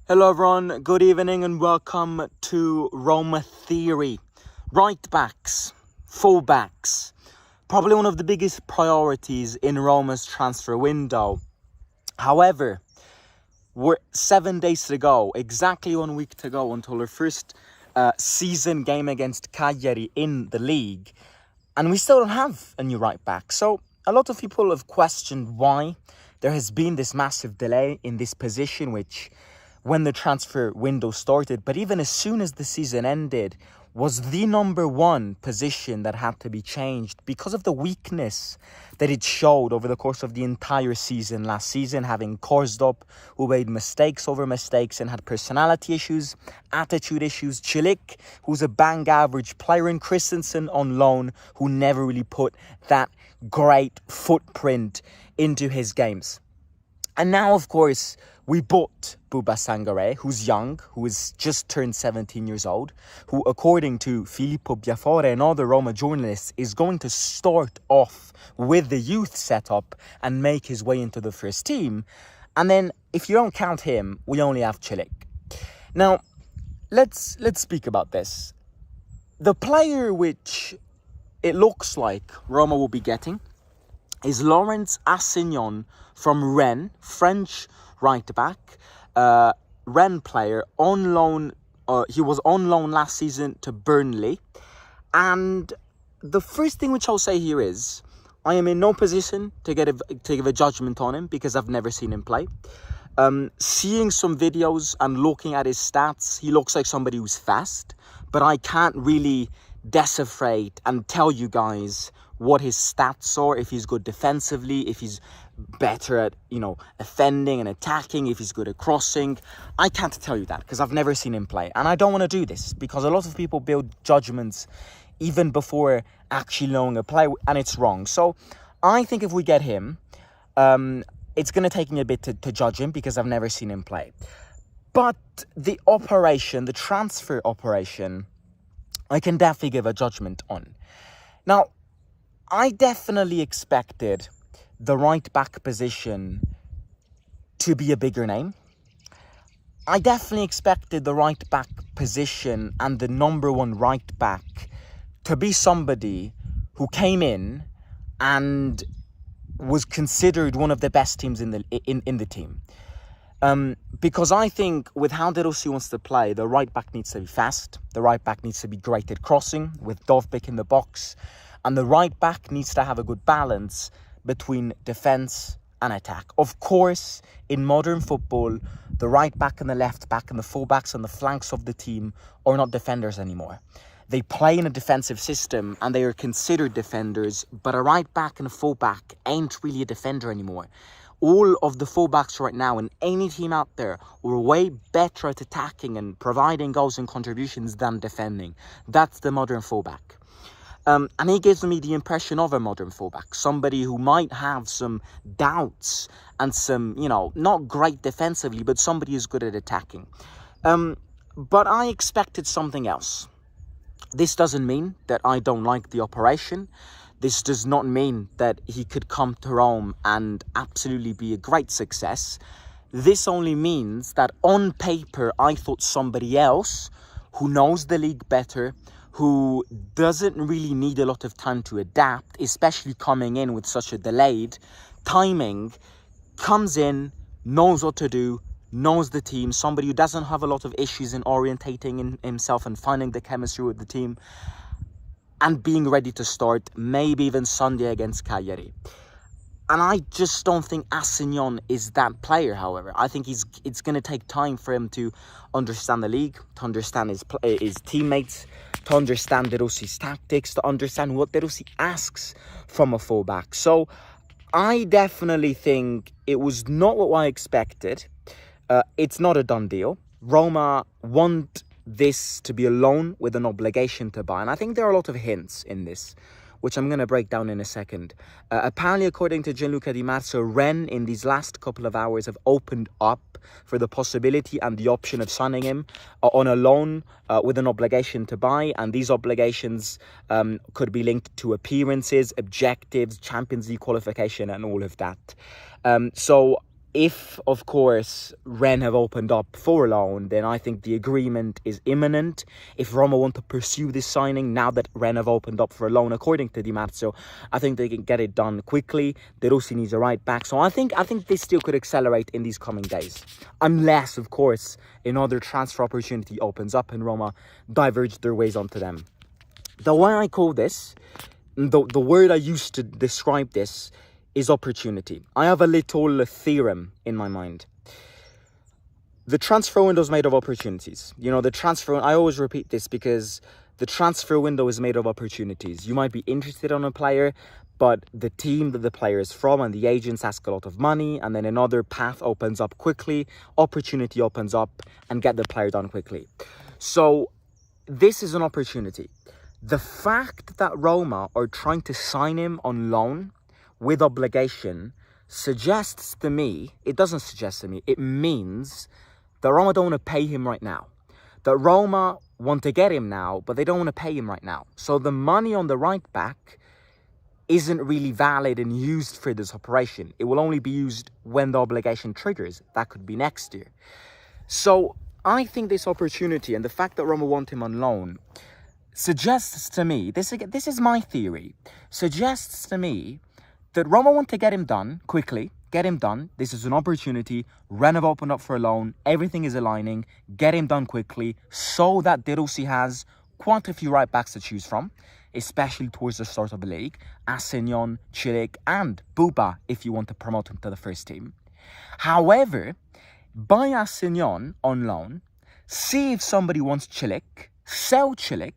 Hello everyone, good evening and welcome to Roma Theory. Right backs, full backs, probably one of the biggest priorities in Roma's transfer window. However, we're 7 days to go, exactly 1 week to go until our first season game against Cagliari in the league. And we still don't have a new right back. So a lot of people have questioned why there has been this massive delay in this position, which when the transfer window started, but even as soon as the season ended, was the number one position that had to be changed because of the weakness that it showed over the course of the entire season last season, having Karsdorp, who made mistakes over mistakes and had personality issues, attitude issues, Cilic, who's a bang average player, and Christensen on loan, who never really put that great footprint into his games. And now, of course, we bought Buba Sangare, who's young, who has just turned 17 years old, who, according to Filippo Biafore and other Roma journalists, is going to start off with the youth setup and make his way into the first team. And then, if you don't count him, we only have Cilic. Now, let's speak about this. The player which it looks like Roma will be getting is Laurent Assignon from Rennes, French right back, Rennes player, on loan. He was on loan last season to Burnley. And the first thing which I'll say here is, I am in no position to give a judgment on him because I've never seen him play. Seeing some videos and looking at his stats, he looks like somebody who's fast, but I can't really decipherate and tell you guys what his stats are, if he's good defensively, if he's better at, offending and attacking, if he's good at crossing. I can't tell you that because I've never seen him play. And I don't want to do this because a lot of people build judgments even before actually knowing a play, and it's wrong. So I think if we get him, it's going to take me a bit to judge him because I've never seen him play. But the transfer operation, I can definitely give a judgment on. Now, I definitely expected the right back position to be a bigger name. I definitely expected the right back position and the number one right back to be somebody who came in and was considered one of the best teams in the team. Because I think with how De Rossi wants to play, the right back needs to be fast. The right back needs to be great at crossing with Dovbyk in the box. And the right back needs to have a good balance between defence and attack. Of course, in modern football, the right back and the left back and the full backs on the flanks of the team are not defenders anymore. They play in a defensive system and they are considered defenders, but a right back and a full back ain't really a defender anymore. All of the fullbacks right now in any team out there are way better at attacking and providing goals and contributions than defending. That's the modern fullback. And he gives me the impression of a modern fullback, somebody who might have some doubts and some, not great defensively, but somebody who's good at attacking. But I expected something else. This doesn't mean that I don't like the operation. This does not mean that he could come to Rome and absolutely be a great success. This only means that on paper, I thought somebody else who knows the league better, who doesn't really need a lot of time to adapt, especially coming in with such a delayed timing, comes in, knows what to do, knows the team, somebody who doesn't have a lot of issues in orientating in himself and finding the chemistry with the team, and being ready to start, maybe even Sunday against Cagliari. And I just don't think Assignon is that player, however. I think it's going to take time for him to understand the league, to understand his teammates, to understand De Rossi's tactics, to understand what De Rossi asks from a fullback. So I definitely think it was not what I expected. It's not a done deal. Roma want this to be a loan with an obligation to buy. And I think there are a lot of hints in this, which I'm going to break down in a second. Apparently, according to Gianluca Di Marzio, Rennes in these last couple of hours have opened up for the possibility and the option of signing him on a loan with an obligation to buy. And these obligations could be linked to appearances, objectives, Champions League qualification and all of that. So If, of course, Rennes have opened up for a loan, then I think the agreement is imminent. If Roma want to pursue this signing, now that Rennes have opened up for a loan, according to Di Marzio, I think they can get it done quickly. De Rossi needs a right back. So I think this still could accelerate in these coming days. Unless, of course, another transfer opportunity opens up and Roma diverge their ways onto them. The way I call this, the word I used to describe this, is opportunity. I have a little theorem in my mind. The transfer window is made of opportunities. You know, I always repeat this because the transfer window is made of opportunities. You might be interested in a player, but the team that the player is from and the agents ask a lot of money, and then another path opens up quickly, opportunity opens up, and get the player done quickly. So this is an opportunity. The fact that Roma are trying to sign him on loan with obligation suggests to me, it doesn't suggest to me, it means that Roma don't want to pay him right now. That Roma want to get him now, but they don't want to pay him right now. So the money on the right back isn't really valid and used for this operation. It will only be used when the obligation triggers. That could be next year. So I think this opportunity and the fact that Roma want him on loan suggests to me, this is my theory, suggests to me that Roma want to get him done quickly, get him done. This is an opportunity. Rennes have opened up for a loan. Everything is aligning. Get him done quickly so that De Rossi has quite a few right backs to choose from, especially towards the start of the league. Assignon, Cilic, and Buba if you want to promote him to the first team. However, buy Assignon on loan, see if somebody wants Cilic, sell Cilic,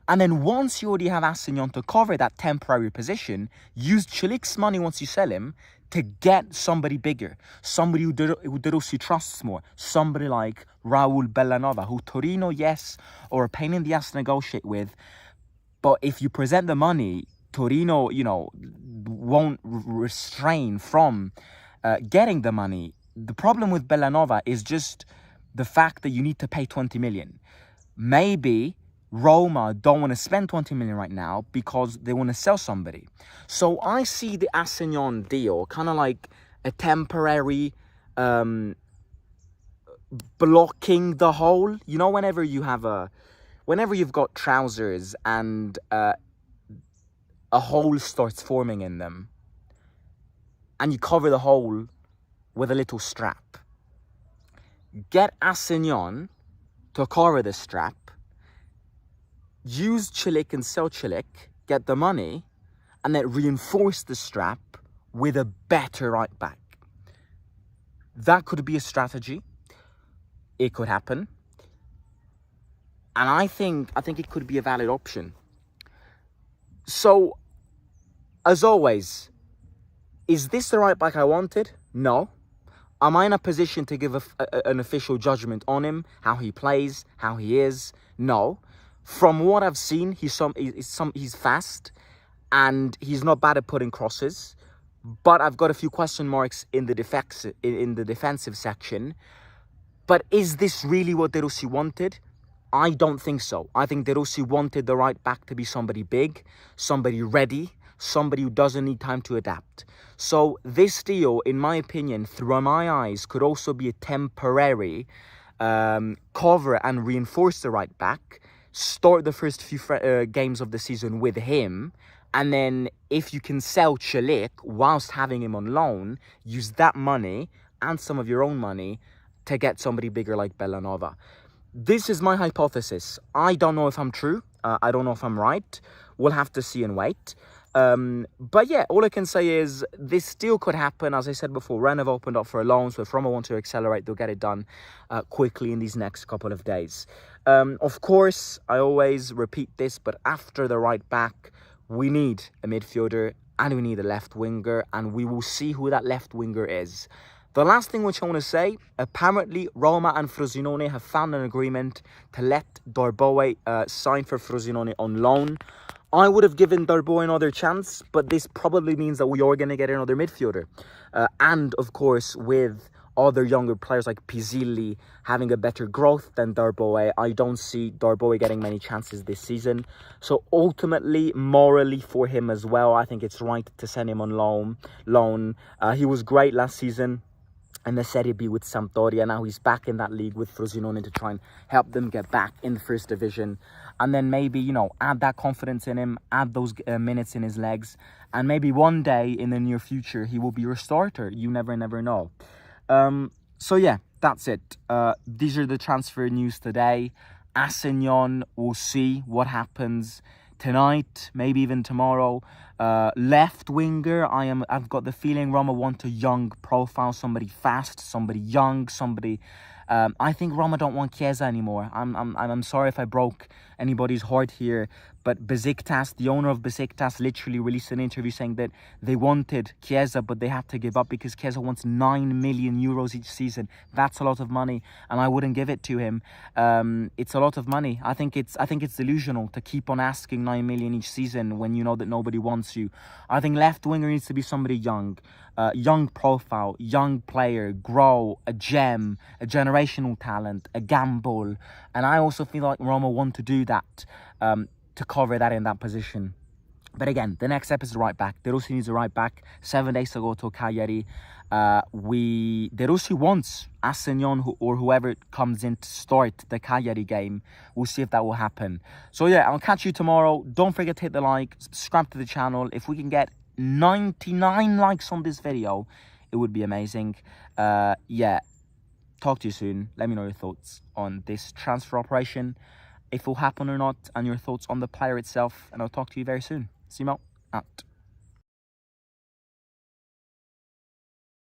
and then once you already have Assignon to cover that temporary position, use Cilic's money once you sell him to get somebody bigger, somebody who De Rossi trusts more, somebody like Raul Bellanova, who Torino, yes, or a pain in the ass to negotiate with, but if you present the money, Torino, won't restrain from getting the money. The problem with Bellanova is just the fact that you need to pay 20 million. Maybe Roma don't want to spend 20 million right now because they want to sell somebody. So I see the Assignon deal kind of like a temporary blocking the hole. You know, whenever you've got trousers and a hole starts forming in them, and you cover the hole with a little strap. Get Assignon to cover the strap. Use Cilic and sell Cilic, get the money, and then reinforce the strap with a better right back. That could be a strategy. It could happen. And I think it could be a valid option. So, as always, is this the right back I wanted? No. Am I in a position to give an official judgment on him, how he plays, how he is? No. From what I've seen, he's fast and he's not bad at putting crosses. But I've got a few question marks in the defensive section. But is this really what De Rossi wanted? I don't think so. I think De Rossi wanted the right back to be somebody big, somebody ready, somebody who doesn't need time to adapt. So this deal, in my opinion, through my eyes, could also be a temporary cover and reinforce the right back. Start the first few games of the season with him, and then if you can sell Cilic whilst having him on loan, use that money and some of your own money to get somebody bigger like Bellanova. This is my hypothesis. I don't know if I'm true. I don't know if I'm right. We'll have to see and wait. But yeah, all I can say is this still could happen. As I said before, Rennes have opened up for a loan, so if Roma want to accelerate, they'll get it done quickly in these next couple of days. Of course, I always repeat this, but after the right back, we need a midfielder and we need a left winger, and we will see who that left winger is. The last thing which I want to say, apparently Roma and Frosinone have found an agreement to let Darboe sign for Frosinone on loan. I would have given Darboe another chance, but this probably means that we are going to get another midfielder. And, of course, with other younger players like Pizzilli having a better growth than Darboe, I don't see Darboe getting many chances this season. So, ultimately, morally for him as well, I think it's right to send him on loan. He was great last season. and the Serie B with Sampdoria. Now he's back in that league with Frosinone to try and help them get back in the first division. And then maybe, you know, add that confidence in him, add those minutes in his legs. And maybe one day in the near future, he will be your starter. You never know. So yeah, that's it. These are the transfer news today. Assignon, we'll see what happens tonight, maybe even tomorrow. Left winger, I've got the feeling Roma want a young profile, somebody fast, somebody young, somebody. I think Roma don't want Chiesa anymore. I'm sorry if I broke anybody's heart here, but Besiktas, the owner of Besiktas, literally released an interview saying that they wanted Chiesa, but they had to give up because Chiesa wants 9 million euros each season. That's a lot of money, and I wouldn't give it to him. It's a lot of money. I think it's delusional to keep on asking 9 million each season when you know that nobody wants you. I think left winger needs to be somebody young. Young profile, young player, grow, a gem, a generational talent, a gamble. And I also feel like Roma want to do that, to cover that in that position. But again, the next step is the right back. De Rossi needs a right back. 7 days to go to Cagliari. De Rossi wants Assignon or whoever comes in to start the Cagliari game. We'll see if that will happen. So yeah, I'll catch you tomorrow. Don't forget to hit the like, subscribe to the channel. If we can get 99 likes on this video, it would be amazing. Yeah, talk to you soon. Let me know your thoughts on this transfer operation, if it will happen or not, and your thoughts on the player itself, and I'll talk to you very soon. Simo out.